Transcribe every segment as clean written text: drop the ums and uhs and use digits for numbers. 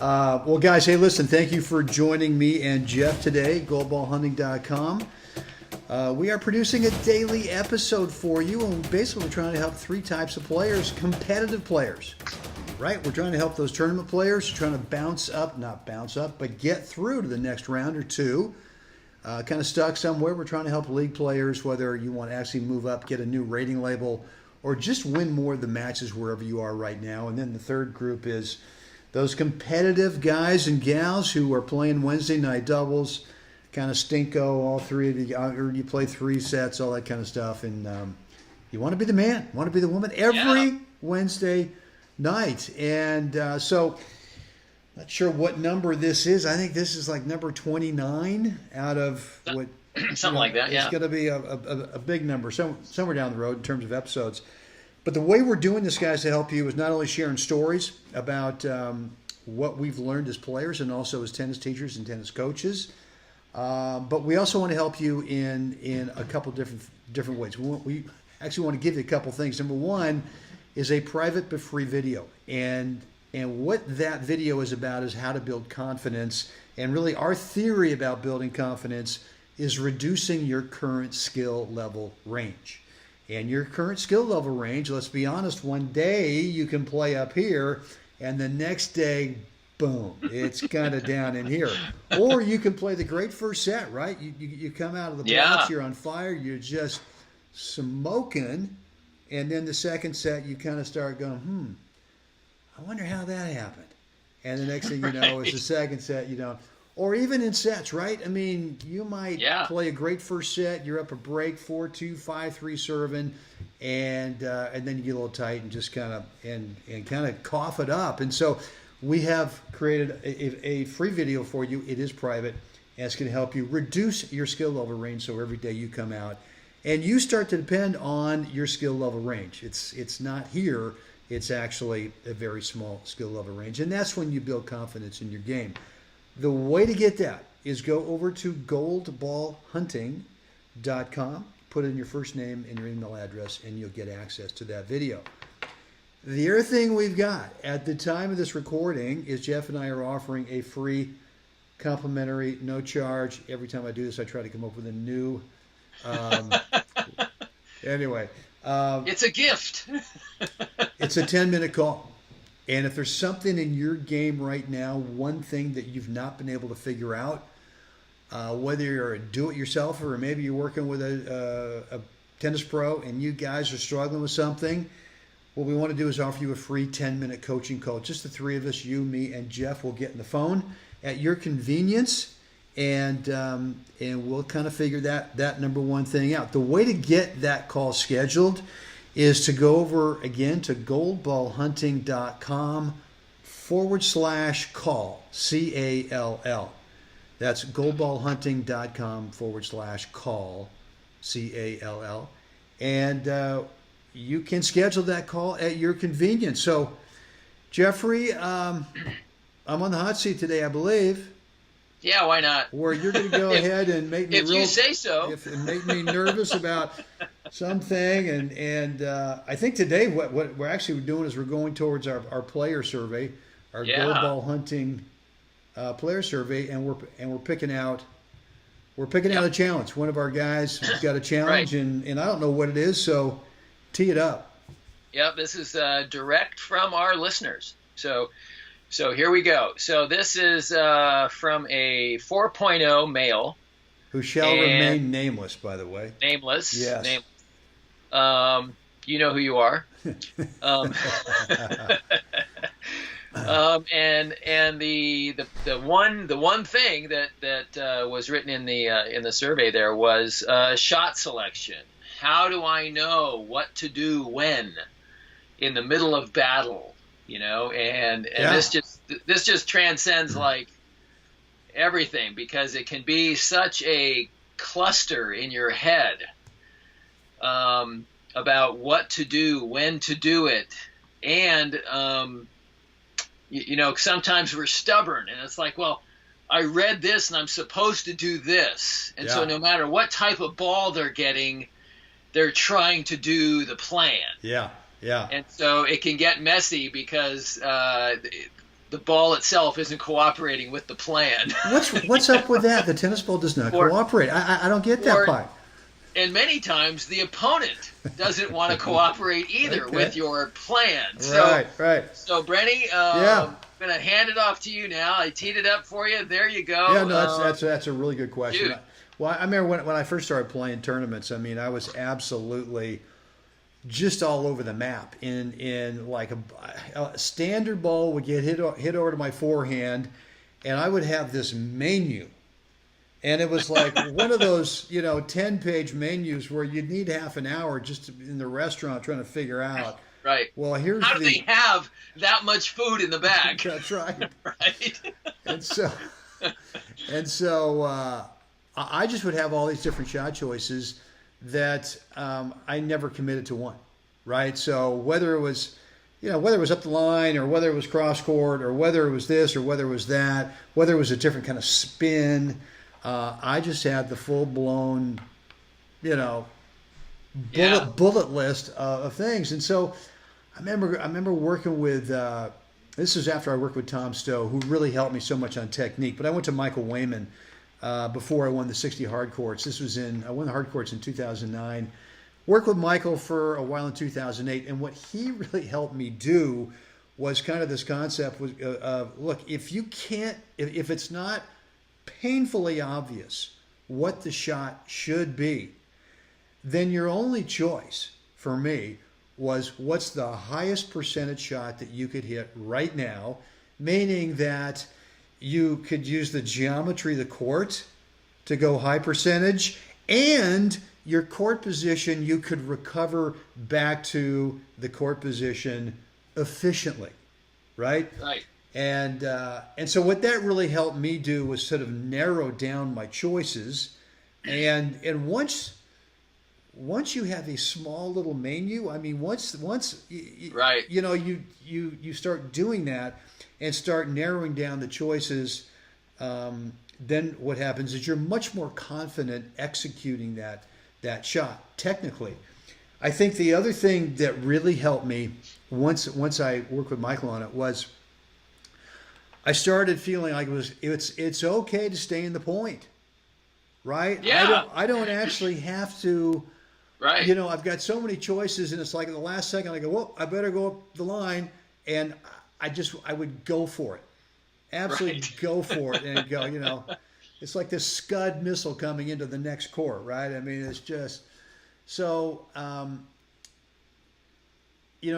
Well, guys, hey, listen, thank you for joining me and Jeff today, goldballhunting.com. We are producing a daily episode for you, and basically we're trying to help three types of players: competitive players, right? We're trying to help those tournament players trying to not bounce up, but get through to the next round or two. Kind of stuck somewhere. We're trying to help league players, whether you want to actually move up, get a new rating label, or just win more of the matches wherever you are right now. And then the third group is those competitive guys and gals who are playing Wednesday night doubles, kind of stinko, all three of you, or you play three sets, all that kind of stuff. And you want to be the man, want to be the woman every Wednesday night. And so not sure what number this is. I think this is like number 29 out of what something like that. Yeah, it's going to be a big number somewhere down the road in terms of episodes. But the way we're doing this, guys, to help you is not only sharing stories about what we've learned as players and also as tennis teachers and tennis coaches, but we also want to help you in a couple different ways. We actually want to give you a couple things. Number one is a private but free video, and what that video is about is how to build confidence. And really our theory about building confidence is reducing your current skill level range. And your current skill level range, let's be honest, one day you can play up here and the next day, boom, it's kind of down in here. Or you can play the great first set, right? You come out of the blocks, you're on fire, you're just smoking. And then the second set, you kind of start going, I wonder how that happened. And the next thing you know is the second set, you don't. Or even in sets, right? I mean, you might play a great first set, you're up a break, 4-2, 5-3 serving, and then you get a little tight and just kind of cough it up. And so we have created a free video for you. It is private, and it's going to help you reduce your skill level range. So every day you come out and you start to depend on your skill level range. It's not here. It's actually a very small skill level range. And that's when you build confidence in your game. The way to get that is go over to goldballhunting.com, put in your first name and your email address, and you'll get access to that video. The other thing we've got at the time of this recording is Jeff and I are offering a free, complimentary, no charge. Every time I do this, I try to come up with a new... Anyway. It's a gift. It's a 10-minute call. And if there's something in your game right now, one thing that you've not been able to figure out, whether you're a do-it-yourselfer or maybe you're working with a tennis pro and you guys are struggling with something, what we want to do is offer you a free 10-minute coaching call. Just the three of us, you, me, and Jeff, will get in the phone at your convenience, and we'll kind of figure that number one thing out. The way to get that call scheduled is to go over again to goldballhunting.com/call, C-A-L-L. That's goldballhunting.com/call, C-A-L-L. And you can schedule that call at your convenience. So, Jeffrey, I'm on the hot seat today, I believe. Yeah, why not? Where you're going to go ahead and make me you say so. And make me nervous about something. And I think today what we're actually doing is we're going towards our player survey, our Gold Ball Hunting player survey, and we're picking out a challenge. One of our guys has got a challenge, and I don't know what it is, so tee it up. Yep, this is direct from our listeners. So here we go. So this is from a 4.0 male. Who shall remain nameless, by the way. Nameless. Yes. Nameless. You know who you are. And the one thing that was written in the survey there was shot selection. How do I know what to do when in the middle of battle? You know, and this just transcends like everything, because it can be such a cluster in your head about what to do, when to do it, and you know, sometimes we're stubborn, and it's like, well, I read this and I'm supposed to do this, and so no matter what type of ball they're getting, they're trying to do the plan. Yeah. And so it can get messy because the ball itself isn't cooperating with the plan. What's up with that? The tennis ball does not cooperate. I don't get that part. And many times the opponent doesn't want to cooperate either with your plan. So, right. So, Brenny, I'm going to hand it off to you now. I teed it up for you. There you go. Yeah, no, that's a really good question. Dude. Well, I remember when I first started playing tournaments, I mean, I was absolutely just all over the map. In like a standard ball would get hit over to my forehand, and I would have this menu. And it was like one of those, 10-page menus where you'd need half an hour just in the restaurant trying to figure out. Right. Well, here's how do they have that much food in the bag? That's right. Right. And so I just would have all these different shot choices that I never committed to one. Right. So whether it was up the line or whether it was cross court or whether it was this or whether it was that, whether it was a different kind of spin. I just had the full-blown, bullet list of things. And so I remember working with, this was after I worked with Tom Stowe, who really helped me so much on technique. But I went to Michael Wayman before I won the 60 hard courts. I won the hard courts in 2009. Worked with Michael for a while in 2008. And what he really helped me do was kind of this concept was, look, if it's not painfully obvious what the shot should be, then your only choice for me was what's the highest percentage shot that you could hit right now, meaning that you could use the geometry of the court to go high percentage, and your court position you could recover back to the court position efficiently, right? Right. And so what that really helped me do was sort of narrow down my choices, and once you have a small little menu, I mean, once right. you start doing that and start narrowing down the choices, then what happens is you're much more confident executing that shot technically. I think the other thing that really helped me once I worked with Michael on it was I started feeling like it's okay to stay in the point, right? Yeah. I don't actually have to, right. I've got so many choices, and it's like at the last second I go, well, I better go up the line, and I would go for it, absolutely go for it, and go, it's like this Scud missile coming into the next court, right? I mean, it's just so.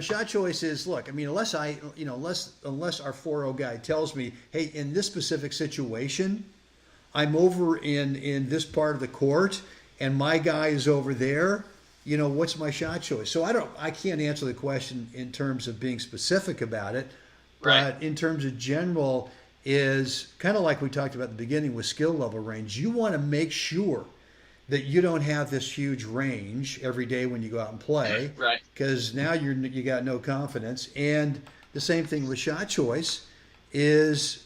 Shot choice is, look, I mean, unless our 4-0 guy tells me, hey, in this specific situation, I'm over in this part of the court and my guy is over there, what's my shot choice? So I can't answer the question in terms of being specific about it, right. But in terms of general is kind of like we talked about at the beginning with skill level range. You want to make sure that you don't have this huge range every day when you go out and play, right? Because now you got no confidence. And the same thing with shot choice is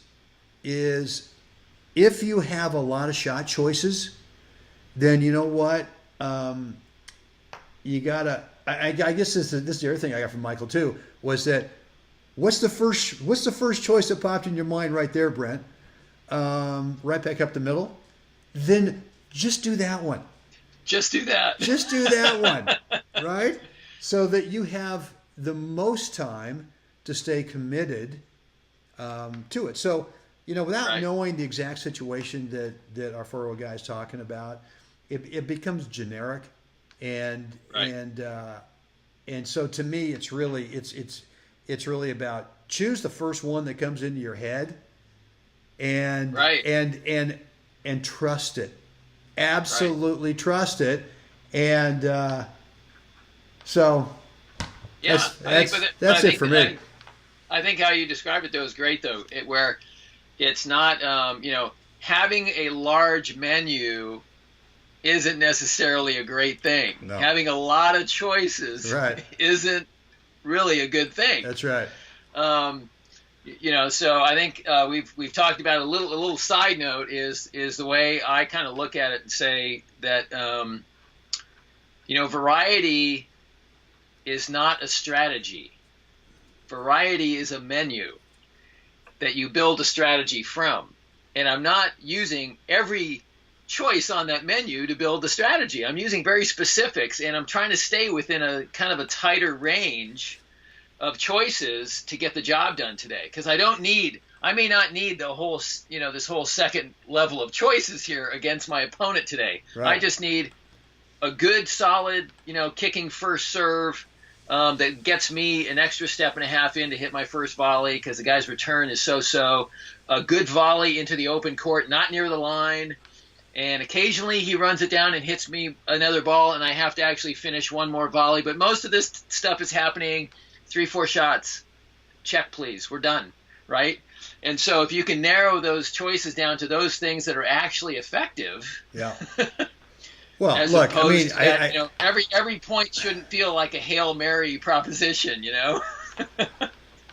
if you have a lot of shot choices, then you know what, you gotta. I guess this is the other thing I got from Michael too, was that what's the first choice that popped in your mind right there, Brent? Right back up the middle, then. Just do that one. Just do that. Just do that one, right? So that you have the most time to stay committed to it. So, without knowing the exact situation that our 4-0 guy is talking about, it becomes generic, and so to me, it's really about choose the first one that comes into your head, and trust it. Absolutely trust it, and so that's it for me. I think how you described it though is great though. Where it's not having a large menu isn't necessarily a great thing. No. Having a lot of choices isn't really a good thing. That's right. So I think we've talked about a little side note is the way I kind of look at it and say that variety is not a strategy. Variety is a menu, that you build a strategy from. And I'm not using every choice on that menu to build the strategy. I'm using very specifics, and I'm trying to stay within a kind of a tighter range of choices to get the job done today. Because I may not need the whole, this whole second level of choices here against my opponent today. Right. I just need a good, solid, kicking first serve that gets me an extra step and a half in to hit my first volley because the guy's return is so-so. A good volley into the open court, not near the line. And occasionally he runs it down and hits me another ball, and I have to actually finish one more volley. But most of this stuff is happening 3-4 shots. Check, please. We're done, right? And so if you can narrow those choices down to those things that are actually effective. Yeah. Well, as look, I mean, to that, every point shouldn't feel like a Hail Mary proposition,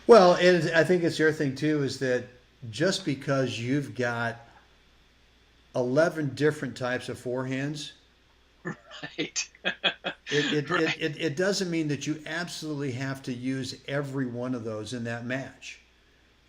Well, and I think it's the other thing too is that just because you've got 11 different types of forehands, right? it doesn't mean that you absolutely have to use every one of those in that match.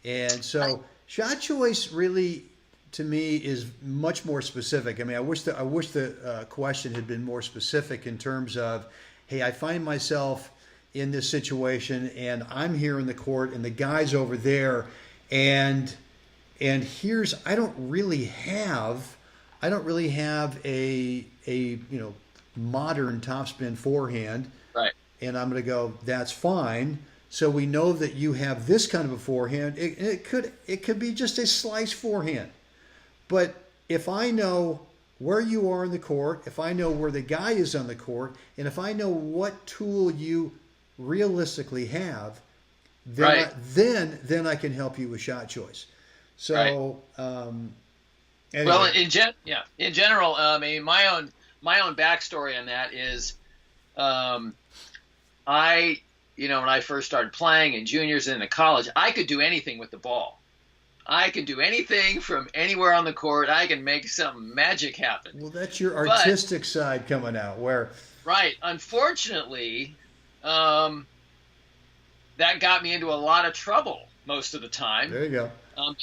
And so shot choice really, to me, is much more specific. I mean, I wish the question had been more specific in terms of, hey, I find myself in this situation and I'm here in the court and the guy's over there, and here's I don't really have a modern topspin forehand, Right. and I'm going to go, that's fine. So we know that you have this kind of a forehand. It could be just a slice forehand. But if I know where you are in the court, if I know where the guy is on the court, and if I know what tool you realistically have, then Right. then I can help you with shot choice. So, anyway. Well, in general, I mean, my own backstory on that is, when I first started playing in juniors and in college, I could do anything with the ball. I can do anything from anywhere on the court. I can make some magic happen. Well, that's your artistic side coming out. Where right, unfortunately, that got me into a lot of trouble most of the time. There you go.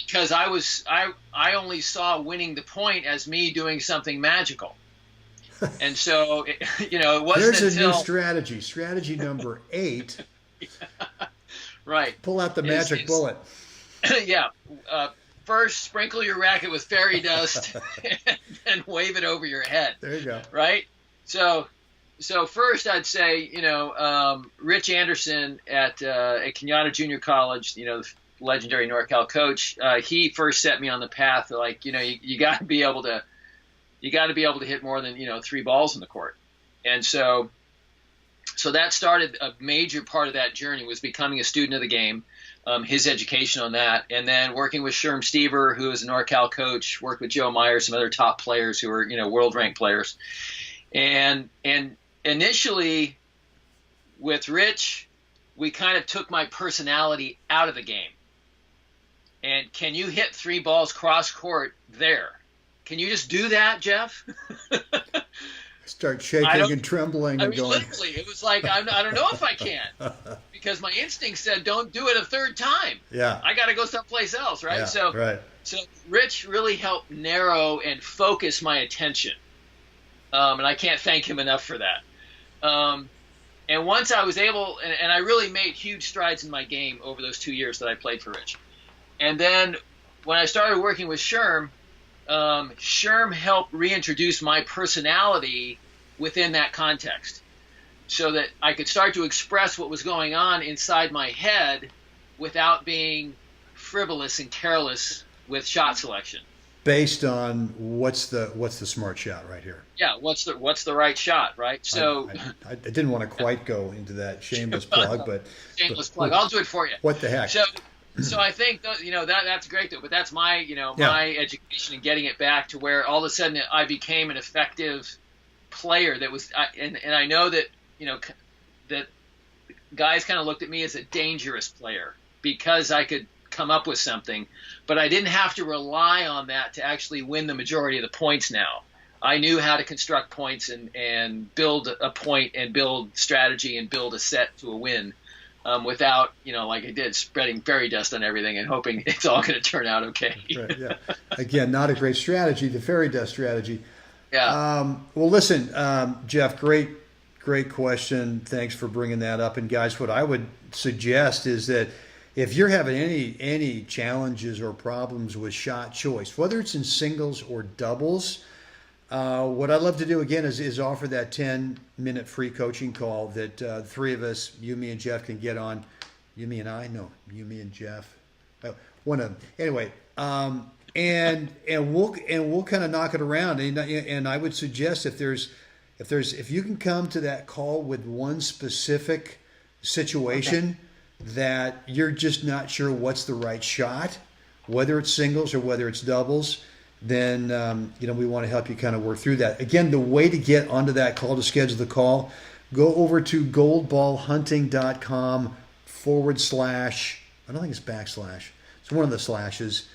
Because I only saw winning the point as me doing something magical, and so it wasn't There's until a new strategy. Strategy number 8. Right. Pull out the magic bullet. Yeah. First, sprinkle your racket with fairy dust and then wave it over your head. There you go. Right? So first I'd say, Rich Anderson at Kenyatta Junior College, the legendary NorCal coach, he first set me on the path like, you got to be able to hit more than, 3 balls in the court. And so that started a major part of that journey was becoming a student of the game. His education on that, and then working with Sherm Stever, who is a NorCal coach, worked with Joe Meyer, some other top players who are, world ranked players. And initially with Rich, we kind of took my personality out of the game. And can you hit 3 balls cross court there? Can you just do that, Jeff? Start shaking and trembling and going. Literally, it was like, I don't know if I can. Because my instinct said, don't do it a third time. Yeah. I got to go someplace else, right? Yeah, So Rich really helped narrow and focus my attention. And I can't thank him enough for that. And once I was able, and I really made huge strides in my game over those 2 years that I played for Rich. And then when I started working with Sherm, Sherm helped reintroduce my personality within that context so that I could start to express what was going on inside my head without being frivolous and careless with shot selection. Based on what's the smart shot right here? Yeah, what's the right shot, right? So I didn't want to quite go into that shameless plug, but shameless plug. I'll do it for you. What the heck? So I think that's great though, but that's my my education and getting it back to where all of a sudden I became an effective player that was and I know that that guys kind of looked at me as a dangerous player because I could come up with something, but I didn't have to rely on that to actually win the majority of the points now. I knew how to construct points and build a point and build strategy and build a set to a win without, like I did, spreading fairy dust on everything and hoping it's all going to turn out okay. Right, yeah. Again, not a great strategy, the fairy dust strategy. Yeah. Well, listen, Jeff, great question. Thanks for bringing that up. And guys, what I would suggest is that if you're having any challenges or problems with shot choice, whether it's in singles or doubles, what I'd love to do again is offer that 10-minute free coaching call that three of us, you, me, and Jeff, can get on. You, me, and I? No, you, me, and Jeff. One of them. Anyway, and we'll kind of knock it around. And I would suggest if you can come to that call with one specific situation that you're just not sure what's the right shot, whether it's singles or whether it's doubles, then we want to help you kind of work through that. Again, the way to get onto that call, to schedule the call, go over to goldballhunting.com / I don't think it's backslash. It's one of the slashes.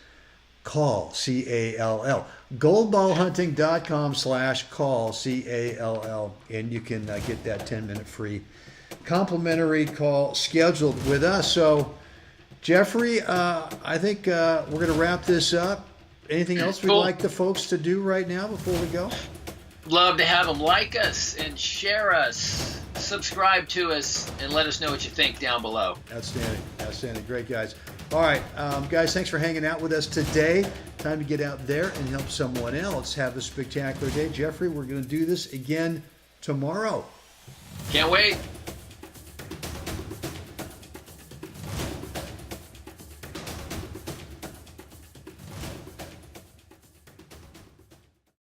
Call, CALL. Goldballhunting.com / call, CALL. And you can get that 10-minute free complimentary call scheduled with us. So, Jeffrey, I think we're going to wrap this up. Anything else we'd like the folks to do right now before we go? Love to have them like us and share us, subscribe to us, and let us know what you think down below. Outstanding. Great, guys. All right, guys, thanks for hanging out with us today. Time to get out there and help someone else have a spectacular day. Jeffrey, we're going to do this again tomorrow. Can't wait.